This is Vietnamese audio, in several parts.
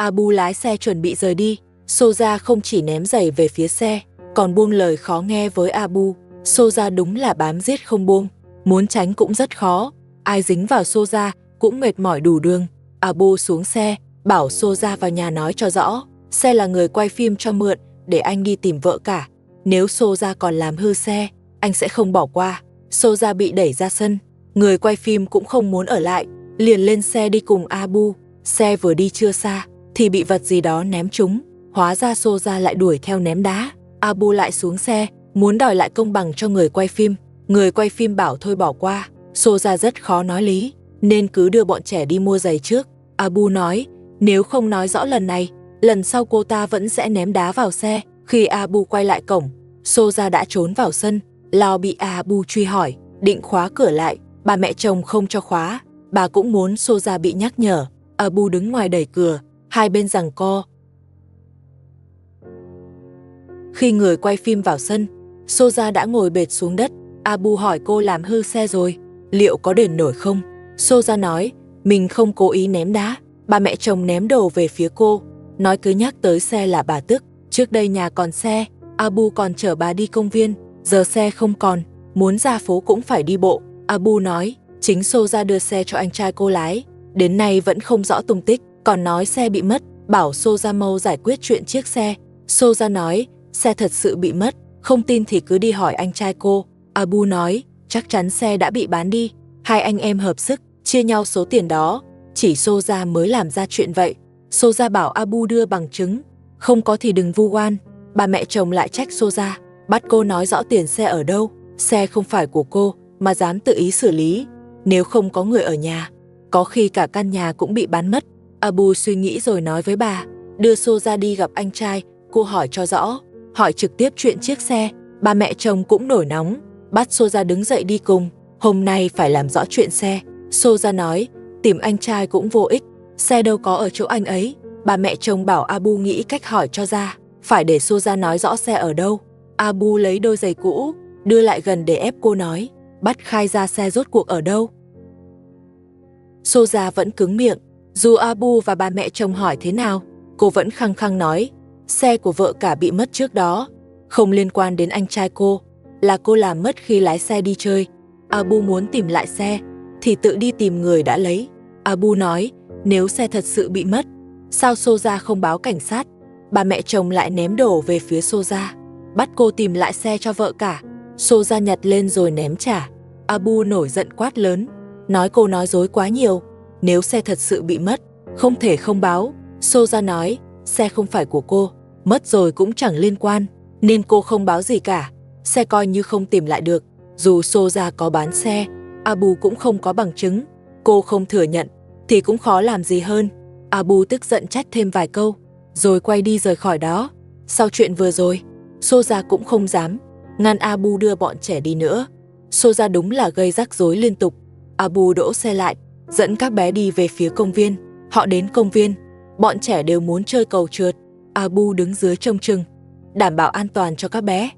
Abu lái xe chuẩn bị rời đi. Soja không chỉ ném giày về phía xe, còn buông lời khó nghe với Abu. Soja đúng là bám giết không buông, muốn tránh cũng rất khó. Ai dính vào Soja cũng mệt mỏi đủ đường. Abu xuống xe, bảo Soja vào nhà nói cho rõ. Xe là người quay phim cho mượn, để anh đi tìm vợ cả. Nếu Soja còn làm hư xe, anh sẽ không bỏ qua. Soja bị đẩy ra sân. Người quay phim cũng không muốn ở lại, liền lên xe đi cùng Abu. Xe vừa đi chưa xa, thì bị vật gì đó ném trúng. Hóa ra Soja lại đuổi theo ném đá. Abu lại xuống xe, muốn đòi lại công bằng cho người quay phim. Người quay phim bảo thôi bỏ qua. Soja rất khó nói lý, nên cứ đưa bọn trẻ đi mua giày trước. Abu nói, nếu không nói rõ lần này, lần sau cô ta vẫn sẽ ném đá vào xe. Khi Abu quay lại cổng, Soja đã trốn vào sân. Lao bị Abu truy hỏi, định khóa cửa lại. Bà mẹ chồng không cho khóa. Bà cũng muốn Soja bị nhắc nhở. Abu đứng ngoài đẩy cửa, hai bên giằng co. Khi người quay phim vào sân, Soja đã ngồi bệt xuống đất. Abu hỏi cô làm hư xe rồi, liệu có đền nổi không? Soja nói, mình không cố ý ném đá. Bà mẹ chồng ném đồ về phía cô, nói cứ nhắc tới xe là bà tức. Trước đây nhà còn xe, Abu còn chở bà đi công viên, giờ xe không còn, muốn ra phố cũng phải đi bộ. Abu nói, chính Soja đưa xe cho anh trai cô lái, đến nay vẫn không rõ tung tích, còn nói xe bị mất, bảo Soja mau giải quyết chuyện chiếc xe. Soja nói, xe thật sự bị mất, không tin thì cứ đi hỏi anh trai cô. Abu nói, chắc chắn xe đã bị bán đi, hai anh em hợp sức, chia nhau số tiền đó, chỉ Soja mới làm ra chuyện vậy. Soja bảo Abu đưa bằng chứng, không có thì đừng vu oan. Bà mẹ chồng lại trách Soja, bắt cô nói rõ tiền xe ở đâu, xe không phải của cô mà dám tự ý xử lý, nếu không có người ở nhà, có khi cả căn nhà cũng bị bán mất. Abu suy nghĩ rồi nói với bà, đưa Soja đi gặp anh trai, cô hỏi cho rõ, hỏi trực tiếp chuyện chiếc xe. Bà mẹ chồng cũng nổi nóng, bắt Soja đứng dậy đi cùng, hôm nay phải làm rõ chuyện xe. Soja nói, tìm anh trai cũng vô ích, xe đâu có ở chỗ anh ấy. Bà mẹ chồng bảo Abu nghĩ cách hỏi cho ra, phải để Soja nói rõ xe ở đâu. Abu lấy đôi giày cũ, đưa lại gần để ép cô nói, bắt khai ra xe rốt cuộc ở đâu. Soja vẫn cứng miệng, dù Abu và bà mẹ chồng hỏi thế nào, cô vẫn khăng khăng nói, xe của vợ cả bị mất trước đó, không liên quan đến anh trai cô, là cô làm mất khi lái xe đi chơi. Abu muốn tìm lại xe, thì tự đi tìm người đã lấy. Abu nói, nếu xe thật sự bị mất, sao Soja không báo cảnh sát? Bà mẹ chồng lại ném đồ về phía Soja, bắt cô tìm lại xe cho vợ cả. Soja nhặt lên rồi ném trả. Abu nổi giận quát lớn, nói cô nói dối quá nhiều, nếu xe thật sự bị mất, không thể không báo. Soja nói, xe không phải của cô, mất rồi cũng chẳng liên quan, nên cô không báo gì cả, xe coi như không tìm lại được. Dù Soja có bán xe, Abu cũng không có bằng chứng, cô không thừa nhận thì cũng khó làm gì hơn. Abu tức giận trách thêm vài câu, rồi quay đi rời khỏi đó. Sau chuyện vừa rồi, Soja cũng không dám ngăn Abu đưa bọn trẻ đi nữa. Soja đúng là gây rắc rối liên tục. Abu đỗ xe lại, dẫn các bé đi về phía công viên. Họ đến công viên, bọn trẻ đều muốn chơi cầu trượt. Abu đứng dưới trông chừng, đảm bảo an toàn cho các bé.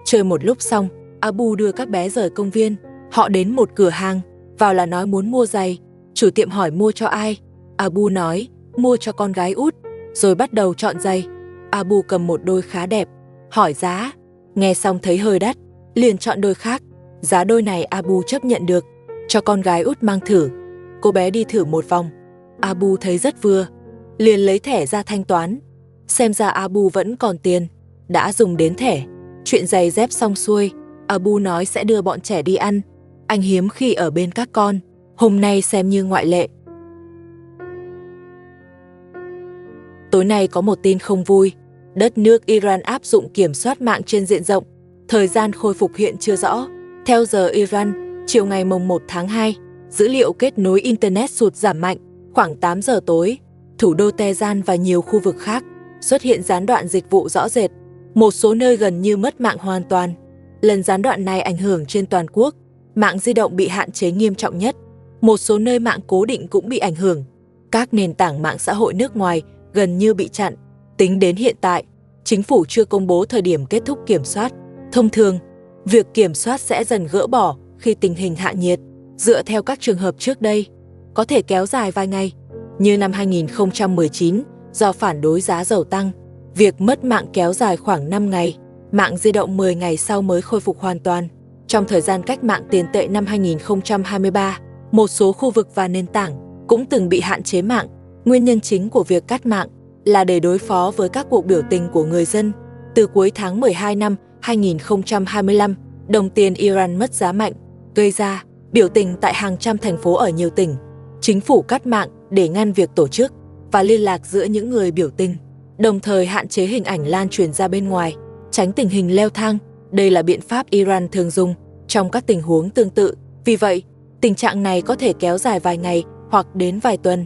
Chơi một lúc xong, Abu đưa các bé rời công viên. Họ đến một cửa hàng, vào là nói muốn mua giày. Chủ tiệm hỏi mua cho ai. Abu nói, mua cho con gái út, rồi bắt đầu chọn giày. Abu cầm một đôi khá đẹp, hỏi giá. Nghe xong thấy hơi đắt, liền chọn đôi khác. Giá đôi này Abu chấp nhận được, cho con gái út mang thử. Cô bé đi thử một vòng, Abu thấy rất vừa, liền lấy thẻ ra thanh toán. Xem ra Abu vẫn còn tiền, đã dùng đến thẻ. Chuyện giày dép xong xuôi, Abu nói sẽ đưa bọn trẻ đi ăn. Anh hiếm khi ở bên các con, hôm nay xem như ngoại lệ. Tối nay có một tin không vui. Đất nước Iran áp dụng kiểm soát mạng trên diện rộng. Thời gian khôi phục hiện chưa rõ. Theo giờ Iran, chiều ngày mùng 1 tháng 2, dữ liệu kết nối Internet sụt giảm mạnh. Khoảng 8 giờ tối, thủ đô Tehran và nhiều khu vực khác xuất hiện gián đoạn dịch vụ rõ rệt. Một số nơi gần như mất mạng hoàn toàn. Lần gián đoạn này ảnh hưởng trên toàn quốc, mạng di động bị hạn chế nghiêm trọng nhất. Một số nơi mạng cố định cũng bị ảnh hưởng. Các nền tảng mạng xã hội nước ngoài gần như bị chặn. Tính đến hiện tại, chính phủ chưa công bố thời điểm kết thúc kiểm soát. Thông thường, việc kiểm soát sẽ dần gỡ bỏ khi tình hình hạ nhiệt. Dựa theo các trường hợp trước đây, có thể kéo dài vài ngày. Như năm 2019, do phản đối giá dầu tăng, việc mất mạng kéo dài khoảng 5 ngày. Mạng di động 10 ngày sau mới khôi phục hoàn toàn. Trong thời gian cách mạng tiền tệ năm 2023, một số khu vực và nền tảng cũng từng bị hạn chế mạng. Nguyên nhân chính của việc cắt mạng là để đối phó với các cuộc biểu tình của người dân. Từ cuối tháng 12 năm 2025, đồng tiền Iran mất giá mạnh, gây ra biểu tình tại hàng trăm thành phố ở nhiều tỉnh. Chính phủ cắt mạng để ngăn việc tổ chức và liên lạc giữa những người biểu tình, đồng thời hạn chế hình ảnh lan truyền ra bên ngoài, tránh tình hình leo thang. Đây là biện pháp Iran thường dùng trong các tình huống tương tự. Vì vậy, tình trạng này có thể kéo dài vài ngày hoặc đến vài tuần.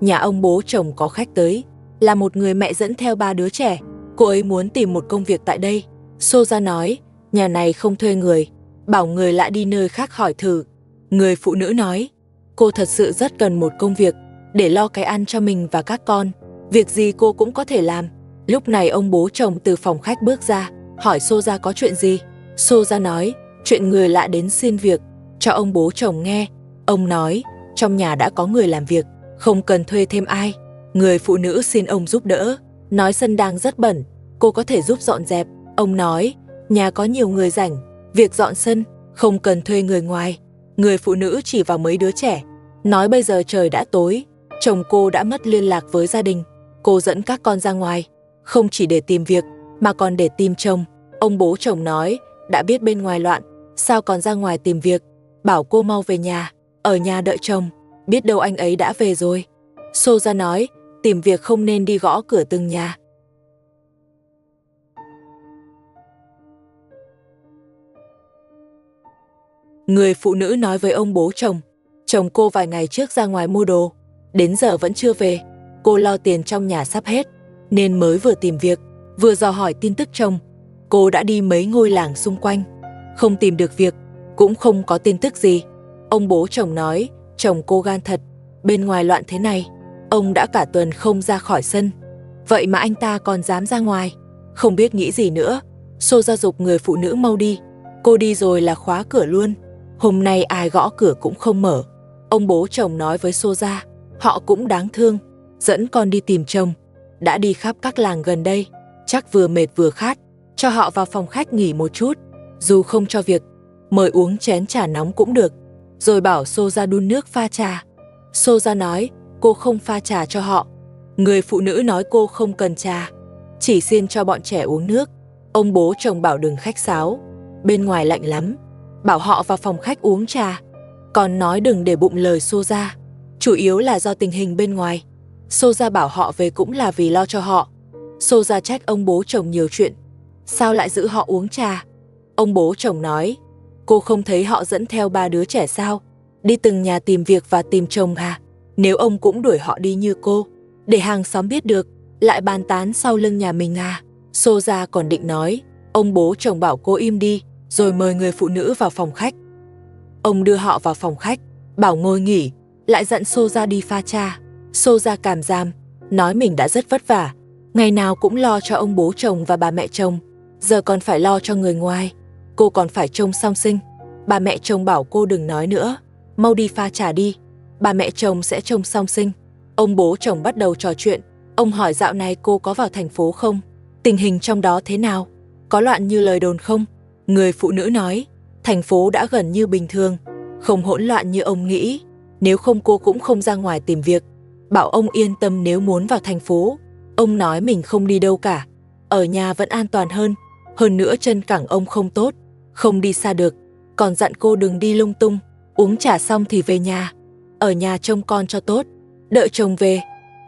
Nhà ông bố chồng có khách tới, là một người mẹ dẫn theo 3 đứa trẻ. Cô ấy muốn tìm một công việc tại đây. Soja nói, nhà này không thuê người, bảo người lạ đi nơi khác hỏi thử. Người phụ nữ nói, cô thật sự rất cần một công việc để lo cái ăn cho mình và các con. Việc gì cô cũng có thể làm. Lúc này ông bố chồng từ phòng khách bước ra, hỏi Soja có chuyện gì. Soja nói, chuyện người lạ đến xin việc, cho ông bố chồng nghe. Ông nói, trong nhà đã có người làm việc, không cần thuê thêm ai. Người phụ nữ xin ông giúp đỡ, nói sân đang rất bẩn, cô có thể giúp dọn dẹp. Ông nói, nhà có nhiều người rảnh, việc dọn sân, không cần thuê người ngoài. Người phụ nữ chỉ vào mấy đứa trẻ, nói bây giờ trời đã tối, chồng cô đã mất liên lạc với gia đình. Cô dẫn các con ra ngoài, không chỉ để tìm việc, mà còn để tìm chồng. Ông bố chồng nói, đã biết bên ngoài loạn, sao còn ra ngoài tìm việc, bảo cô mau về nhà, ở nhà đợi chồng, biết đâu anh ấy đã về rồi. Soja nói, tìm việc không nên đi gõ cửa từng nhà. Người phụ nữ nói với ông bố chồng cô vài ngày trước ra ngoài mua đồ, đến giờ vẫn chưa về. Cô lo tiền trong nhà sắp hết, nên mới vừa tìm việc, vừa dò hỏi tin tức chồng. Cô đã đi mấy ngôi làng xung quanh, không tìm được việc, cũng không có tin tức gì. Ông bố chồng nói, chồng cô gan thật, bên ngoài loạn thế này, ông đã cả tuần không ra khỏi sân. Vậy mà anh ta còn dám ra ngoài, không biết nghĩ gì nữa. Soja giục người phụ nữ mau đi. Cô đi rồi là khóa cửa luôn. Hôm nay ai gõ cửa cũng không mở. Ông bố chồng nói với Soja, họ cũng đáng thương, dẫn con đi tìm chồng. Đã đi khắp các làng gần đây, chắc vừa mệt vừa khát, cho họ vào phòng khách nghỉ một chút. Dù không cho việc, mời uống chén trà nóng cũng được. Rồi bảo Soja đun nước pha trà. Soja nói, cô không pha trà cho họ. Người phụ nữ nói cô không cần trà, chỉ xin cho bọn trẻ uống nước. Ông bố chồng bảo đừng khách sáo, bên ngoài lạnh lắm, bảo họ vào phòng khách uống trà. Còn nói đừng để bụng lời Soja, chủ yếu là do tình hình bên ngoài. Soja bảo họ về cũng là vì lo cho họ. Soja trách ông bố chồng nhiều chuyện, sao lại giữ họ uống trà. Ông bố chồng nói, cô không thấy họ dẫn theo 3 đứa trẻ sao, đi từng nhà tìm việc và tìm chồng à? Nếu ông cũng đuổi họ đi như cô, để hàng xóm biết được, lại bàn tán sau lưng nhà mình à? Soja còn định nói, ông bố chồng bảo cô im đi, rồi mời người phụ nữ vào phòng khách. Ông đưa họ vào phòng khách, bảo ngồi nghỉ, lại dặn Soja đi pha trà. Soja cảm giảm, nói mình đã rất vất vả, ngày nào cũng lo cho ông bố chồng và bà mẹ chồng, giờ còn phải lo cho người ngoài, cô còn phải trông song sinh. Bà mẹ chồng bảo cô đừng nói nữa, mau đi pha trà đi, bà mẹ chồng sẽ trông song sinh. Ông bố chồng bắt đầu trò chuyện. Ông hỏi dạo này cô có vào thành phố không? Tình hình trong đó thế nào? Có loạn như lời đồn không? Người phụ nữ nói, thành phố đã gần như bình thường, không hỗn loạn như ông nghĩ. Nếu không cô cũng không ra ngoài tìm việc. Bảo ông yên tâm nếu muốn vào thành phố. Ông nói mình không đi đâu cả, ở nhà vẫn an toàn hơn. Hơn nữa chân cẳng ông không tốt, không đi xa được. Còn dặn cô đừng đi lung tung, uống trà xong thì về nhà, ở nhà trông con cho tốt, đợi chồng về.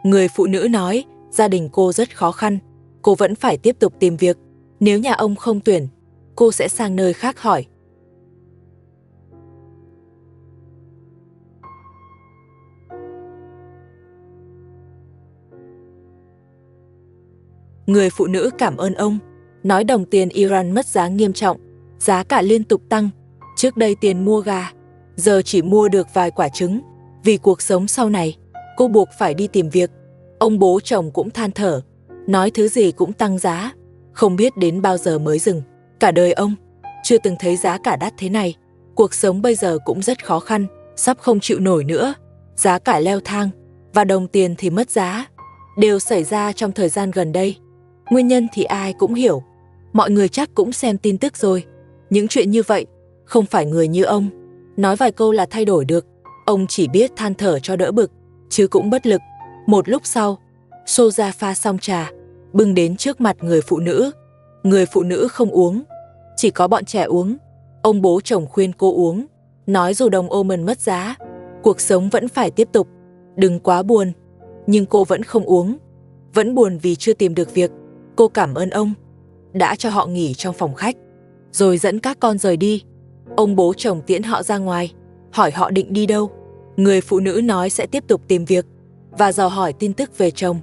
Người phụ nữ nói, gia đình cô rất khó khăn, cô vẫn phải tiếp tục tìm việc. Nếu nhà ông không tuyển, cô sẽ sang nơi khác hỏi. Người phụ nữ cảm ơn ông, nói đồng tiền Iran mất giá nghiêm trọng, giá cả liên tục tăng. Trước đây tiền mua gà, giờ chỉ mua được vài quả trứng. Vì cuộc sống sau này, cô buộc phải đi tìm việc. Ông bố chồng cũng than thở, nói thứ gì cũng tăng giá, không biết đến bao giờ mới dừng. Cả đời ông chưa từng thấy giá cả đắt thế này. Cuộc sống bây giờ cũng rất khó khăn, sắp không chịu nổi nữa. Giá cả leo thang và đồng tiền thì mất giá, đều xảy ra trong thời gian gần đây. Nguyên nhân thì ai cũng hiểu, mọi người chắc cũng xem tin tức rồi. Những chuyện như vậy, không phải người như ông nói vài câu là thay đổi được. Ông chỉ biết than thở cho đỡ bực, chứ cũng bất lực. Một lúc sau, Soja pha xong trà, bưng đến trước mặt người phụ nữ. Người phụ nữ không uống, chỉ có bọn trẻ uống. Ông bố chồng khuyên cô uống, nói dù đồng Oman mất giá, cuộc sống vẫn phải tiếp tục, đừng quá buồn. Nhưng cô vẫn không uống, vẫn buồn vì chưa tìm được việc. Cô cảm ơn ông đã cho họ nghỉ trong phòng khách, rồi dẫn các con rời đi. Ông bố chồng tiễn họ ra ngoài, hỏi họ định đi đâu. Người phụ nữ nói sẽ tiếp tục tìm việc và dò hỏi tin tức về chồng.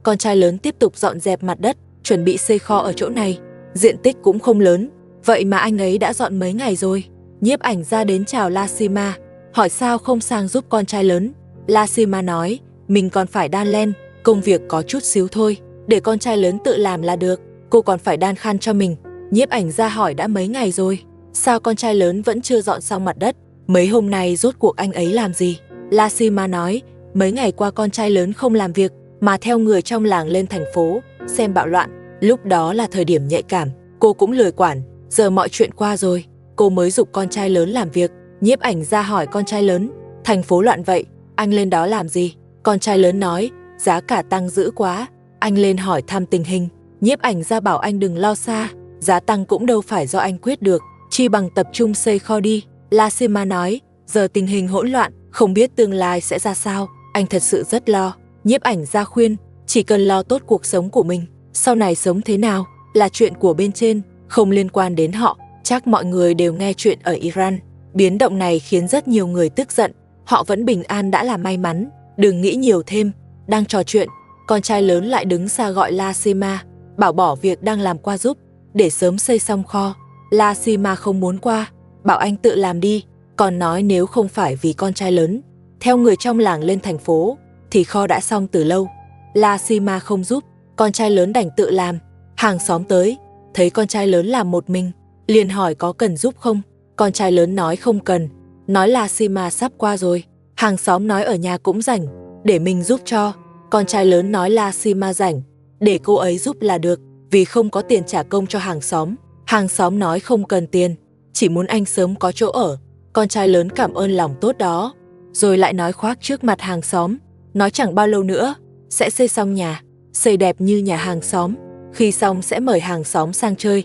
Con trai lớn tiếp tục dọn dẹp mặt đất, chuẩn bị xây kho ở chỗ này. Diện tích cũng không lớn, vậy mà anh ấy đã dọn mấy ngày rồi. Nhiếp ảnh gia đến chào Lasima, hỏi sao không sang giúp con trai lớn. Lasima nói, mình còn phải đan len, công việc có chút xíu thôi, để con trai lớn tự làm là được, cô còn phải đan khăn cho mình. Nhiếp ảnh gia hỏi đã mấy ngày rồi, sao con trai lớn vẫn chưa dọn xong mặt đất? Mấy hôm nay rốt cuộc anh ấy làm gì? Lasima nói, mấy ngày qua con trai lớn không làm việc, mà theo người trong làng lên thành phố, xem bạo loạn. Lúc đó là thời điểm nhạy cảm, cô cũng lười quản, giờ mọi chuyện qua rồi, cô mới giục con trai lớn làm việc. Nhiếp ảnh gia hỏi con trai lớn, thành phố loạn vậy, anh lên đó làm gì? Con trai lớn nói, giá cả tăng dữ quá, anh lên hỏi thăm tình hình. Nhiếp ảnh gia bảo anh đừng lo xa, giá tăng cũng đâu phải do anh quyết được, chi bằng tập trung xây kho đi. Lasima nói, giờ tình hình hỗn loạn, không biết tương lai sẽ ra sao, anh thật sự rất lo. Nhiếp ảnh gia khuyên, chỉ cần lo tốt cuộc sống của mình, sau này sống thế nào là chuyện của bên trên, không liên quan đến họ. Chắc mọi người đều nghe chuyện ở Iran, biến động này khiến rất nhiều người tức giận. Họ vẫn bình an đã là may mắn, đừng nghĩ nhiều thêm. Đang trò chuyện, con trai lớn lại đứng xa gọi Lasima, bảo bỏ việc đang làm qua giúp, để sớm xây xong kho. Lasima không muốn qua, bảo anh tự làm đi, còn nói nếu không phải vì con trai lớn theo người trong làng lên thành phố thì kho đã xong từ lâu. Lasima không giúp, con trai lớn đành tự làm. Hàng xóm tới, thấy con trai lớn làm một mình, liền hỏi có cần giúp không. Con trai lớn nói không cần, nói Lasima sắp qua rồi. Hàng xóm nói ở nhà cũng rảnh, để mình giúp cho. Con trai lớn nói Lasima rảnh, để cô ấy giúp là được, vì không có tiền trả công cho hàng xóm. Hàng xóm nói không cần tiền, chỉ muốn anh sớm có chỗ ở. Con trai lớn cảm ơn lòng tốt đó, rồi lại nói khoác trước mặt hàng xóm, nói chẳng bao lâu nữa sẽ xây xong nhà, xây đẹp như nhà hàng xóm, khi xong sẽ mời hàng xóm sang chơi.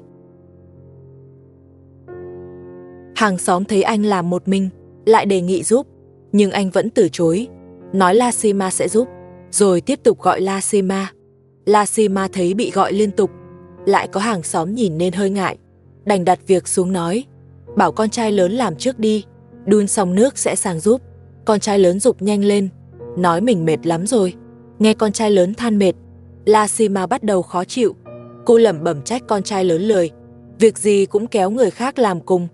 Hàng xóm thấy anh làm một mình, lại đề nghị giúp, nhưng anh vẫn từ chối, nói Lasima sẽ giúp, rồi tiếp tục gọi Lasima. Lasima thấy bị gọi liên tục, lại có hàng xóm nhìn nên hơi ngại, đành đặt việc xuống nói, bảo con trai lớn làm trước đi, đun xong nước sẽ sang giúp. Con trai lớn giục nhanh lên, nói mình mệt lắm rồi. Nghe con trai lớn than mệt, Lasima bắt đầu khó chịu. Cô lẩm bẩm trách con trai lớn lười, việc gì cũng kéo người khác làm cùng.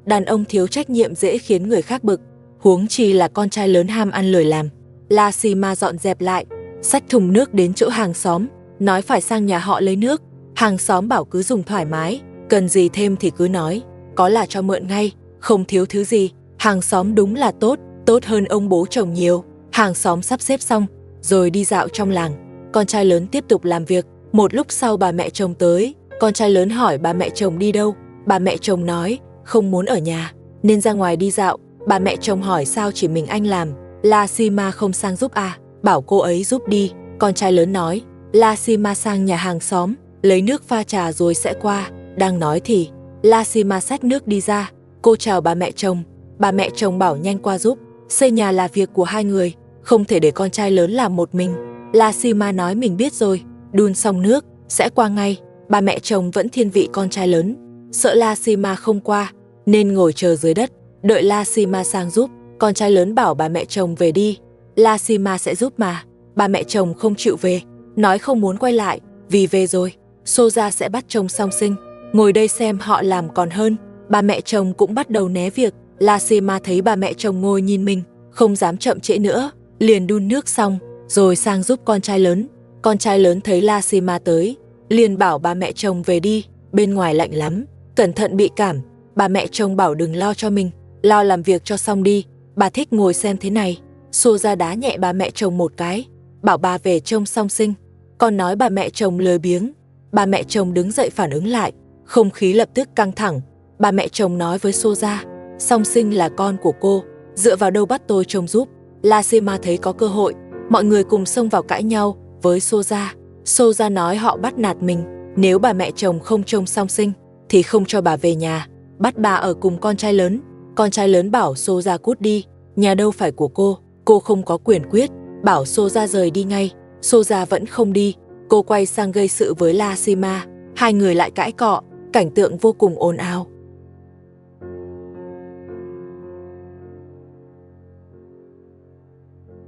Đàn ông thiếu trách nhiệm dễ khiến người khác bực, huống chi là con trai lớn ham ăn lười làm. Lasima dọn dẹp lại, xách thùng nước đến chỗ hàng xóm, nói phải sang nhà họ lấy nước. Hàng xóm bảo cứ dùng thoải mái, cần gì thêm thì cứ nói, có là cho mượn ngay, không thiếu thứ gì. Hàng xóm đúng là tốt, tốt hơn ông bố chồng nhiều. Hàng xóm sắp xếp xong, rồi đi dạo trong làng. Con trai lớn tiếp tục làm việc. Một lúc sau bà mẹ chồng tới, con trai lớn hỏi bà mẹ chồng đi đâu. Bà mẹ chồng nói, không muốn ở nhà, nên ra ngoài đi dạo. Bà mẹ chồng hỏi sao chỉ mình anh làm, Lasima không sang giúp à, bảo cô ấy giúp đi. Con trai lớn nói, Lasima sang nhà hàng xóm, lấy nước pha trà rồi sẽ qua. Đang nói thì, Lasima xách nước đi ra, cô chào bà mẹ chồng. Bà mẹ chồng bảo nhanh qua giúp, xây nhà là việc của hai người, không thể để con trai lớn làm một mình. Lasima nói mình biết rồi, đun xong nước, sẽ qua ngay. Bà mẹ chồng vẫn thiên vị con trai lớn, sợ Lasima không qua, nên ngồi chờ dưới đất, đợi Lasima sang giúp. Con trai lớn bảo bà mẹ chồng về đi, Lasima sẽ giúp mà. Bà mẹ chồng không chịu về, nói không muốn quay lại, vì về rồi, Soja sẽ bắt chồng song sinh, ngồi đây xem họ làm còn hơn. Bà mẹ chồng cũng bắt đầu né việc. Lasima thấy bà mẹ chồng ngồi nhìn mình, không dám chậm trễ nữa, liền đun nước xong, rồi sang giúp con trai lớn. Con trai lớn thấy Lasima tới, liền bảo bà mẹ chồng về đi, bên ngoài lạnh lắm, cẩn thận bị cảm. Bà mẹ chồng bảo đừng lo cho mình, lo làm việc cho xong đi, bà thích ngồi xem thế này. Soja đá nhẹ bà mẹ chồng một cái, bảo bà về trông song sinh. Còn nói bà mẹ chồng lười biếng. Bà mẹ chồng đứng dậy phản ứng lại, không khí lập tức căng thẳng. Bà mẹ chồng nói với Soja, song sinh là con của cô, dựa vào đâu bắt tôi trông giúp. Lasima thấy có cơ hội, mọi người cùng xông vào cãi nhau với Soja. Soja nói họ bắt nạt mình, nếu bà mẹ chồng không trông song sinh thì không cho bà về nhà, bắt bà ở cùng con trai lớn. Con trai lớn bảo Soja cút đi, nhà đâu phải của cô không có quyền quyết, bảo Soja rời đi ngay. Soja vẫn không đi, cô quay sang gây sự với Lasima, hai người lại cãi cọ, cảnh tượng vô cùng ồn ào.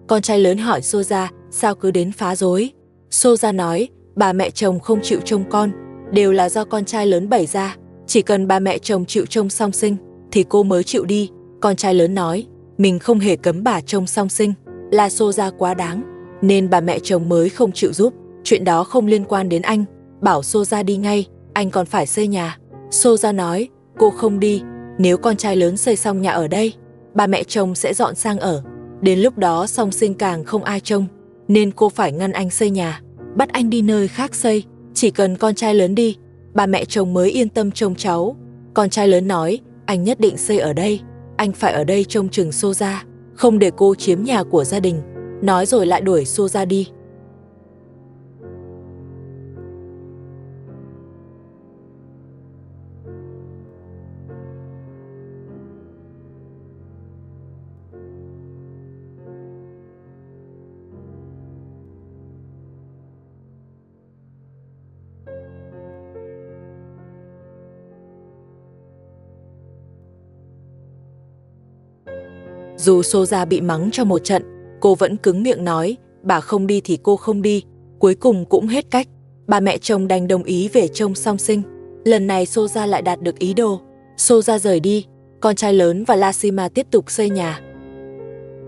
Con trai lớn hỏi Soja sao cứ đến phá rối. Soja nói bà mẹ chồng không chịu trông con, đều là do con trai lớn bày ra, chỉ cần bà mẹ chồng chịu trông song sinh thì cô mới chịu đi. Con trai lớn nói mình không hề cấm bà trông song sinh, là Soja quá đáng nên bà mẹ chồng mới không chịu giúp, chuyện đó không liên quan đến anh, bảo Soja đi ngay, anh còn phải xây nhà. Soja nói cô không đi, nếu con trai lớn xây xong nhà ở đây, bà mẹ chồng sẽ dọn sang ở, đến lúc đó song sinh càng không ai trông, nên cô phải ngăn anh xây nhà, bắt anh đi nơi khác xây, chỉ cần con trai lớn đi, bà mẹ chồng mới yên tâm trông cháu. Con trai lớn nói anh nhất định xây ở đây, anh phải ở đây trông chừng Soja, không để cô chiếm nhà của gia đình, nói rồi lại đuổi Soja đi. Dù Soja bị mắng cho một trận, cô vẫn cứng miệng nói bà không đi thì cô không đi, cuối cùng cũng hết cách. Bà mẹ chồng đành đồng ý về trông song sinh. Lần này Soja lại đạt được ý đồ. Soja rời đi, con trai lớn và Lasima tiếp tục xây nhà.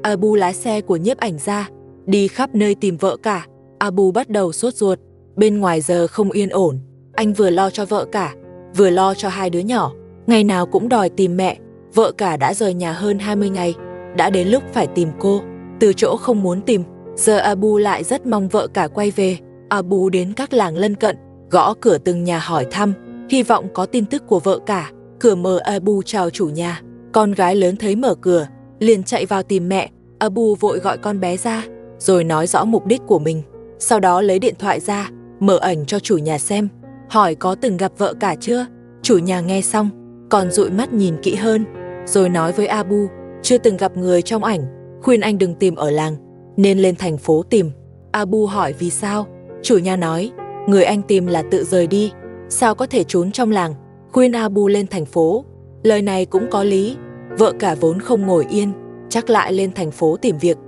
Abu lái xe của nhiếp ảnh ra, đi khắp nơi tìm vợ cả. Abu bắt đầu sốt ruột, bên ngoài giờ không yên ổn. Anh vừa lo cho vợ cả, vừa lo cho hai đứa nhỏ, ngày nào cũng đòi tìm mẹ. Vợ cả đã rời nhà hơn 20 ngày, đã đến lúc phải tìm cô. Từ chỗ không muốn tìm, giờ Abu lại rất mong vợ cả quay về. Abu đến các làng lân cận, gõ cửa từng nhà hỏi thăm, hy vọng có tin tức của vợ cả. Cửa mở, Abu chào chủ nhà. Con gái lớn thấy mở cửa, liền chạy vào tìm mẹ. Abu vội gọi con bé ra, rồi nói rõ mục đích của mình. Sau đó lấy điện thoại ra, mở ảnh cho chủ nhà xem, hỏi có từng gặp vợ cả chưa. Chủ nhà nghe xong, còn dụi mắt nhìn kỹ hơn, rồi nói với Abu, chưa từng gặp người trong ảnh, khuyên anh đừng tìm ở làng, nên lên thành phố tìm. Abu hỏi vì sao, chủ nhà nói, người anh tìm là tự rời đi, sao có thể trốn trong làng, khuyên Abu lên thành phố. Lời này cũng có lý, vợ cả vốn không ngồi yên, chắc lại lên thành phố tìm việc.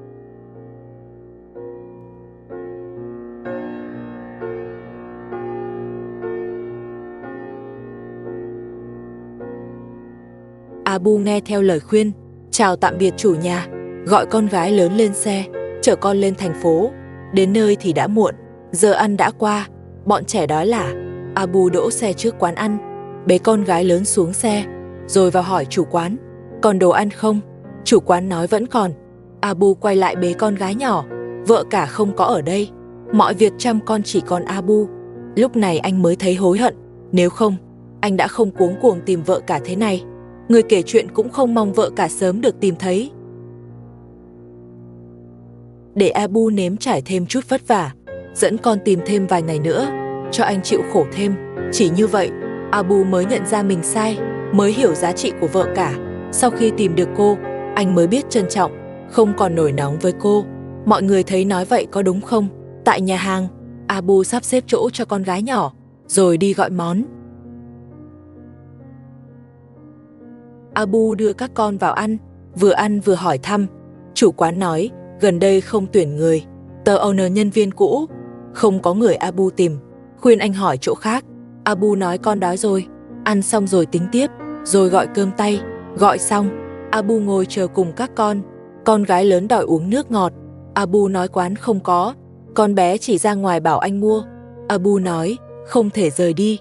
Abu nghe theo lời khuyên, chào tạm biệt chủ nhà, gọi con gái lớn lên xe, chở con lên thành phố. Đến nơi thì đã muộn, giờ ăn đã qua, bọn trẻ đói lả. Abu đỗ xe trước quán ăn, bế con gái lớn xuống xe, rồi vào hỏi chủ quán, còn đồ ăn không? Chủ quán nói vẫn còn. Abu quay lại bế con gái nhỏ, vợ cả không có ở đây, mọi việc chăm con chỉ còn Abu. Lúc này anh mới thấy hối hận, nếu không, anh đã không cuống cuồng tìm vợ cả thế này. Người kể chuyện cũng không mong vợ cả sớm được tìm thấy. Để Abu nếm trải thêm chút vất vả, dẫn con tìm thêm vài ngày nữa, cho anh chịu khổ thêm. Chỉ như vậy, Abu mới nhận ra mình sai, mới hiểu giá trị của vợ cả. Sau khi tìm được cô, anh mới biết trân trọng, không còn nổi nóng với cô. Mọi người thấy nói vậy có đúng không? Tại nhà hàng, Abu sắp xếp chỗ cho con gái nhỏ, rồi đi gọi món. Abu đưa các con vào ăn vừa hỏi thăm. Chủ quán nói, gần đây không tuyển người. Tờ owner nhân viên cũ, không có người Abu tìm, khuyên anh hỏi chỗ khác. Abu nói con đói rồi, ăn xong rồi tính tiếp. rồi gọi cơm tay. Gọi xong, Abu ngồi chờ cùng các con gái lớn đòi uống nước ngọt. Abu nói quán không có, con bé chỉ ra ngoài bảo anh mua. Abu nói không thể rời đi,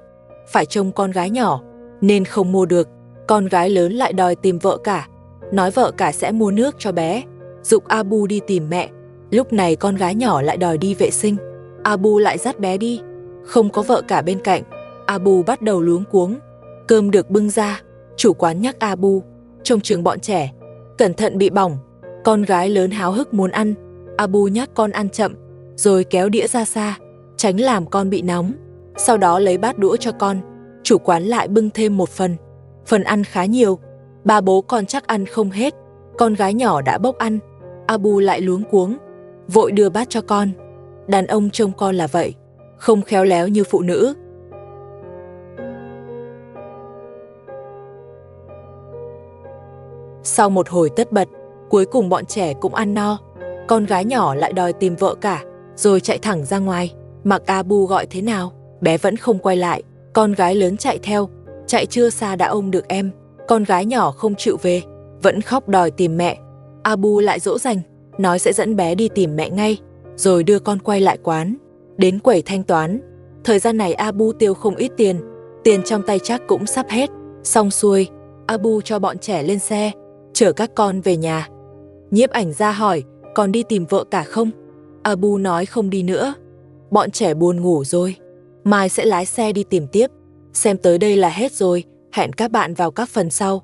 phải trông con gái nhỏ nên không mua được. Con gái lớn lại đòi tìm vợ cả, nói vợ cả sẽ mua nước cho bé, giục Abu đi tìm mẹ. Lúc này con gái nhỏ lại đòi đi vệ sinh, Abu lại dắt bé đi. Không có vợ cả bên cạnh, Abu bắt đầu luống cuống. Cơm được bưng ra, chủ quán nhắc Abu trông chừng bọn trẻ, cẩn thận bị bỏng. Con gái lớn háo hức muốn ăn, Abu nhắc con ăn chậm, rồi kéo đĩa ra xa, tránh làm con bị nóng. Sau đó lấy bát đũa cho con, chủ quán lại bưng thêm một phần ăn khá nhiều. Ba bố con chắc ăn không hết, con gái nhỏ đã bốc ăn. Abu lại luống cuống, vội đưa bát cho con. Đàn ông trông con là vậy, không khéo léo như phụ nữ. Sau một hồi tất bật, cuối cùng bọn trẻ cũng ăn no. Con gái nhỏ lại đòi tìm vợ cả, rồi chạy thẳng ra ngoài. Mặc Abu gọi thế nào, bé vẫn không quay lại. Con gái lớn chạy theo, chạy chưa xa đã ôm được em. Con gái nhỏ không chịu về, vẫn khóc đòi tìm mẹ. Abu lại dỗ dành, nói sẽ dẫn bé đi tìm mẹ ngay, rồi đưa con quay lại quán. Đến quầy thanh toán, thời gian này Abu tiêu không ít tiền trong tay chắc cũng sắp hết. Xong xuôi, Abu cho bọn trẻ lên xe, chở các con về nhà. Nhiếp ảnh gia hỏi, còn đi tìm vợ cả không? Abu nói không đi nữa, bọn trẻ buồn ngủ rồi, mai sẽ lái xe đi tìm tiếp. Xem tới đây là hết rồi, hẹn các bạn vào các phần sau.